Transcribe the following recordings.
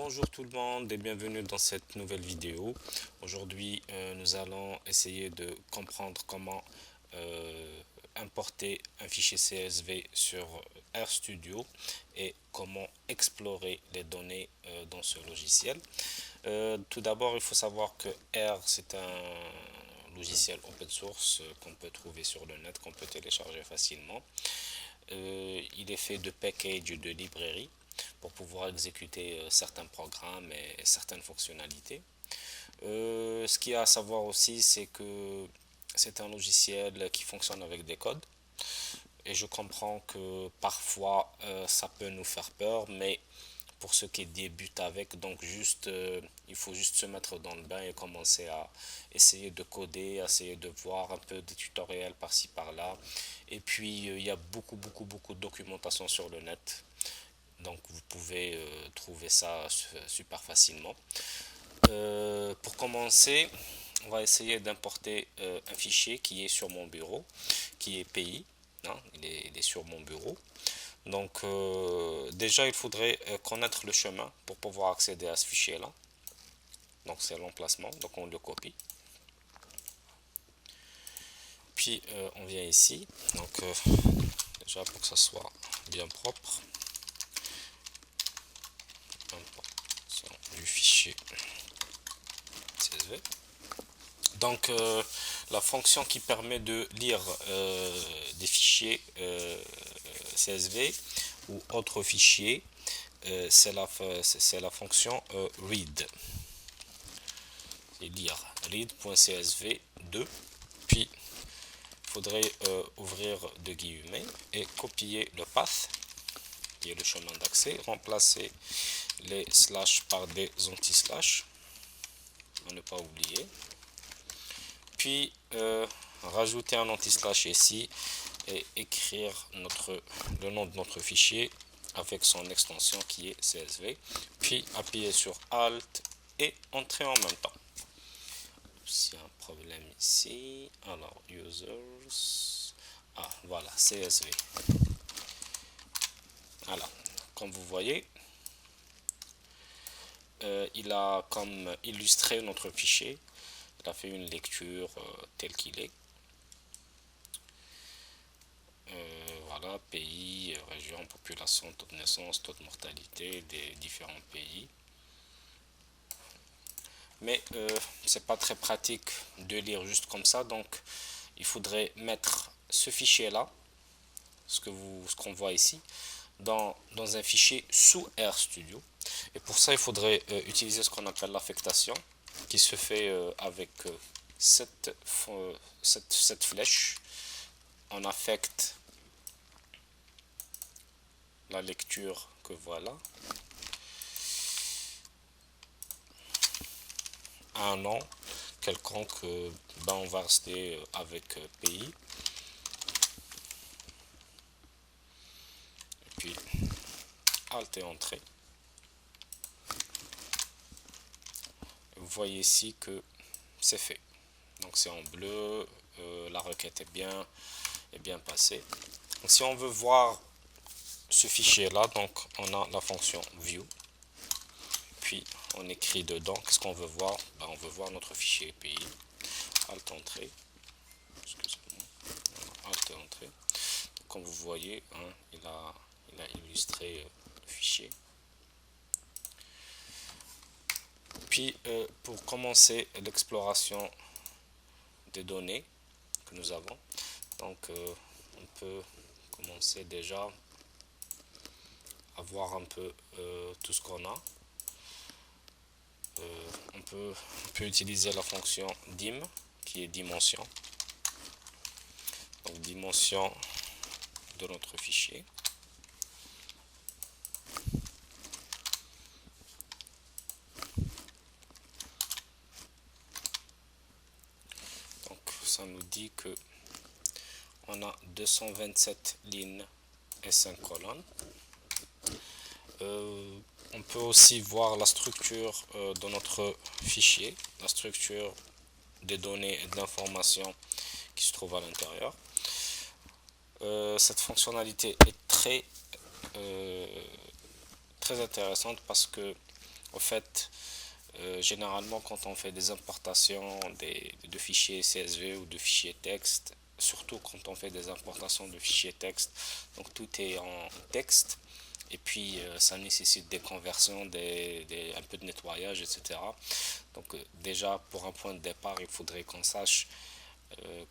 Bonjour tout le monde et bienvenue dans cette nouvelle vidéo. Aujourd'hui, nous allons essayer de comprendre comment importer un fichier CSV sur RStudio et comment explorer les données dans ce logiciel. Tout d'abord, il faut savoir que R, c'est un logiciel open source qu'on peut trouver sur le net, qu'on peut télécharger facilement. Il est fait de packages de librairies pour pouvoir exécuter certains programmes et certaines fonctionnalités. Ce qu'il y a à savoir aussi, c'est que c'est un logiciel qui fonctionne avec des codes. Et je comprends que parfois ça peut nous faire peur, mais pour ceux qui débutent avec, donc il faut juste se mettre dans le bain et commencer à essayer de coder, essayer de voir un peu des tutoriels par-ci par-là. Et puis il y a beaucoup de documentation sur le net. Donc vous pouvez trouver ça super facilement. Pour commencer, on va essayer d'importer un fichier qui est sur mon bureau, qui est pays. Hein, il est sur mon bureau. Donc déjà il faudrait connaître le chemin pour pouvoir accéder à ce fichier là. Donc c'est l'emplacement, donc on le copie. Puis on vient ici, donc déjà pour que ça soit bien propre, importation du fichier CSV. Donc la fonction qui permet de lire des fichiers CSV ou autres fichiers, c'est la fonction read. C'est lire read.csv2. Puis il faudrait ouvrir deux guillemets et copier le path qui est le chemin d'accès, remplacer les slash par des anti-slash, à ne pas oublier. Puis rajouter un anti-slash ici et écrire le nom de notre fichier avec son extension qui est CSV. Puis appuyer sur Alt et entrer en même temps. S'il y a un problème ici, alors users, voilà, CSV. Voilà, comme vous voyez, il a comme illustré notre fichier. Il a fait une lecture telle qu'il est. Voilà, pays, région, population, taux de naissance, taux de mortalité des différents pays. Mais c'est pas très pratique de lire juste comme ça, donc il faudrait mettre ce fichier là, ce qu'on voit ici, dans un fichier sous RStudio. Et pour ça, il faudrait utiliser ce qu'on appelle l'affectation, qui se fait avec cette flèche. On affecte la lecture que voilà à un nom quelconque. On va rester avec pays. Et puis Alt et Entrée. Vous voyez ici que c'est fait. Donc c'est en bleu, la requête est bien passée. Donc, si on veut voir ce fichier là, donc on a la fonction view, puis on écrit dedans qu'est-ce qu'on veut voir. On veut voir notre fichier pays. Alt Entrée, Alt Entrée. Comme vous voyez, hein, il a illustré le fichier. Puis pour commencer l'exploration des données que nous avons, donc on peut commencer déjà à voir un peu tout ce qu'on a. On peut utiliser la fonction dim qui est dimension, donc dimension de notre fichier. Donc ça nous dit que on a 227 lignes et 5 colonnes. On peut aussi voir la structure de notre fichier, la structure des données et de l'information qui se trouve à l'intérieur. Cette fonctionnalité est très intéressante parce que En fait, généralement, quand on fait des importations de fichiers CSV ou de fichiers texte, surtout quand on fait des importations de fichiers texte, donc tout est en texte, et puis ça nécessite des conversions, un peu de nettoyage, etc. Donc déjà, pour un point de départ, il faudrait qu'on sache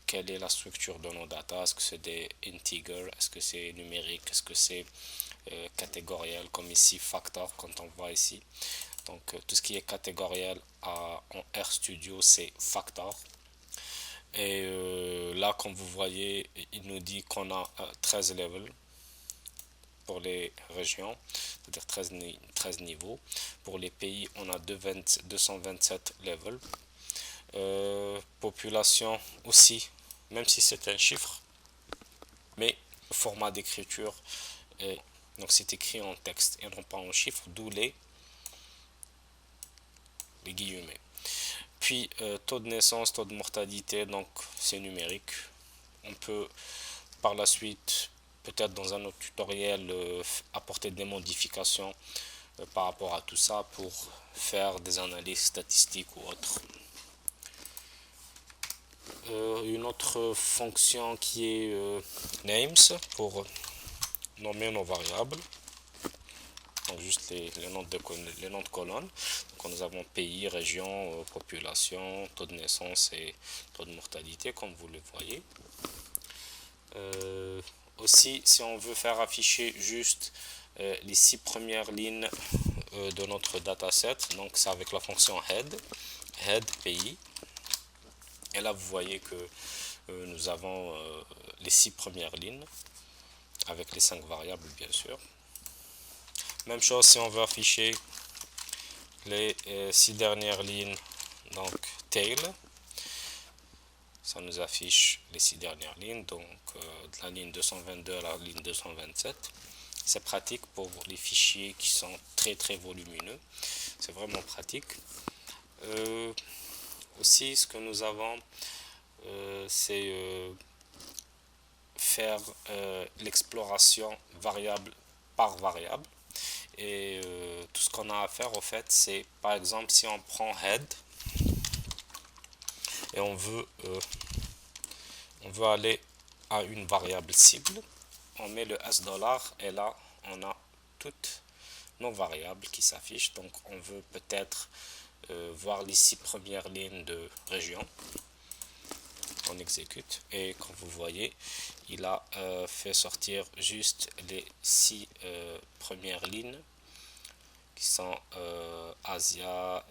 quelle est la structure de nos data. Est-ce que c'est des integers, est-ce que c'est numérique, est-ce que c'est catégoriel, comme ici factor, quand on voit ici. Donc tout ce qui est catégoriel en RStudio, c'est factor. Et là, comme vous voyez, il nous dit qu'on a 13 levels pour les régions, c'est-à-dire 13 niveaux. Pour les pays, on a 227 levels. Population aussi, même si c'est un chiffre, mais format d'écriture, donc c'est écrit en texte et non pas en chiffres, d'où les guillemets. Puis taux de naissance, taux de mortalité, donc c'est numérique. On peut par la suite, peut-être dans un autre tutoriel, apporter des modifications par rapport à tout ça pour faire des analyses statistiques ou autres. Une autre fonction qui est names pour nommer nos variables. Donc juste les noms de colonnes. Donc nous avons pays, région, population, taux de naissance et taux de mortalité comme vous le voyez. Aussi, si on veut faire afficher juste les 6 premières lignes de notre dataset, donc c'est avec la fonction head pays. Et là, vous voyez que nous avons les 6 premières lignes avec les 5 variables, bien sûr. Même chose si on veut afficher les 6 dernières lignes, donc tail. Ça nous affiche les 6 dernières lignes, donc de la ligne 222 à la ligne 227. C'est pratique pour les fichiers qui sont très volumineux. C'est vraiment pratique. Aussi, ce que nous avons, c'est faire l'exploration variable par variable. Et tout ce qu'on a à faire, au fait, c'est par exemple si on prend head et on veut aller à une variable cible, on met le $, et là on a toutes nos variables qui s'affichent. Donc on veut peut-être voir les 6 premières lignes de région. On exécute et comme vous voyez, il a fait sortir juste les 6 premières lignes qui sont Asia,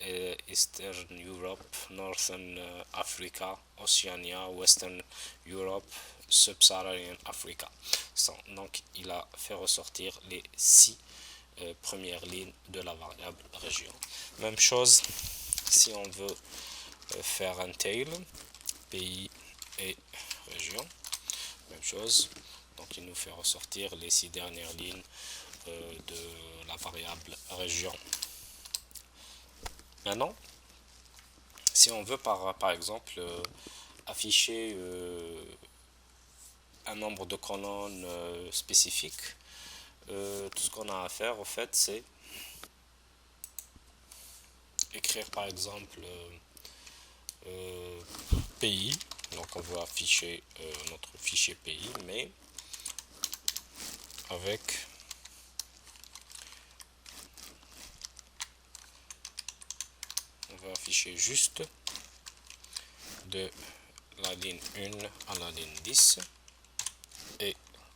Eastern Europe, Northern Africa, Oceania, Western Europe, Sub-Saharan Africa. Donc il a fait ressortir les 6 premières lignes de la variable région. Même chose si on veut faire un tail, pays et région. Même chose. Donc il nous fait ressortir les 6 dernières lignes de la variable région. Maintenant, si on veut par exemple afficher un nombre de colonnes spécifique, tout ce qu'on a à faire au fait c'est écrire par exemple pays. Donc on veut afficher notre fichier pays, mais avec on va afficher juste de la ligne 1 à la ligne 10 et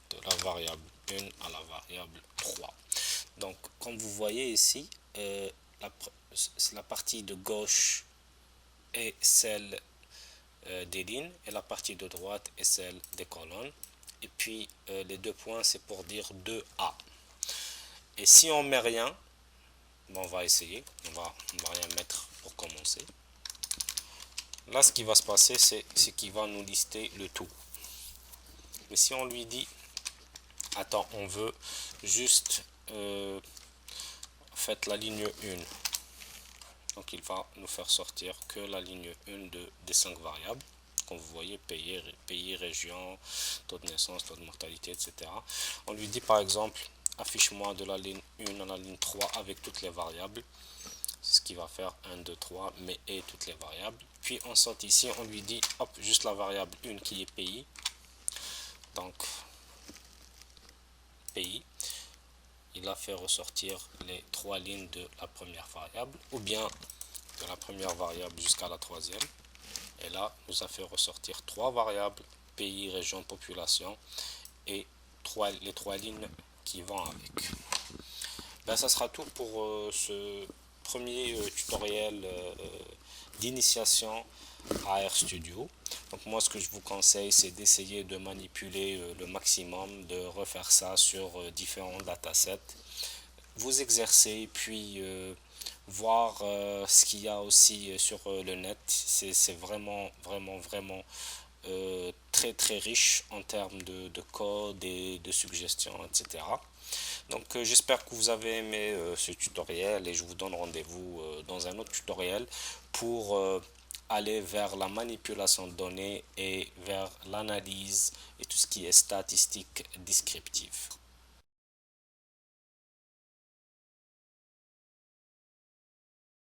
de la variable 1 à la variable 3. Donc comme vous voyez ici, la partie de gauche est celle des lignes et la partie de droite est celle des colonnes. Et puis les 2 points c'est pour dire 2A. Et si on met rien, bon, on va essayer, on va rien mettre pour commencer. Là ce qui va se passer c'est qu'il va nous lister le tout. Mais si on lui dit attends, on veut juste en fait la ligne 1, donc il va nous faire sortir que la ligne 1 des 5 variables. Comme vous voyez, pays, région, taux de naissance, taux de mortalité, etc. On lui dit par exemple affiche-moi de la ligne 1 à la ligne 3 avec toutes les variables. C'est ce qui va faire 1, 2, 3, mais et toutes les variables. Puis on saute ici, on lui dit, hop, juste la variable 1 qui est pays. Donc, pays. Il a fait ressortir les 3 lignes de la première variable, ou bien de la première variable jusqu'à la troisième. Et là, nous a fait ressortir 3 variables, pays, région, population, et les 3 lignes qui vont avec. Ben, ça sera tout pour ce premier tutoriel d'initiation à RStudio. Donc moi, ce que je vous conseille, c'est d'essayer de manipuler le maximum, de refaire ça sur différents datasets, vous exercer, puis voir ce qu'il y a aussi sur le net. C'est vraiment, vraiment, vraiment très, très riche en termes de code et de suggestions, etc. Donc j'espère que vous avez aimé ce tutoriel et je vous donne rendez-vous dans un autre tutoriel pour aller vers la manipulation de données et vers l'analyse et tout ce qui est statistique descriptive.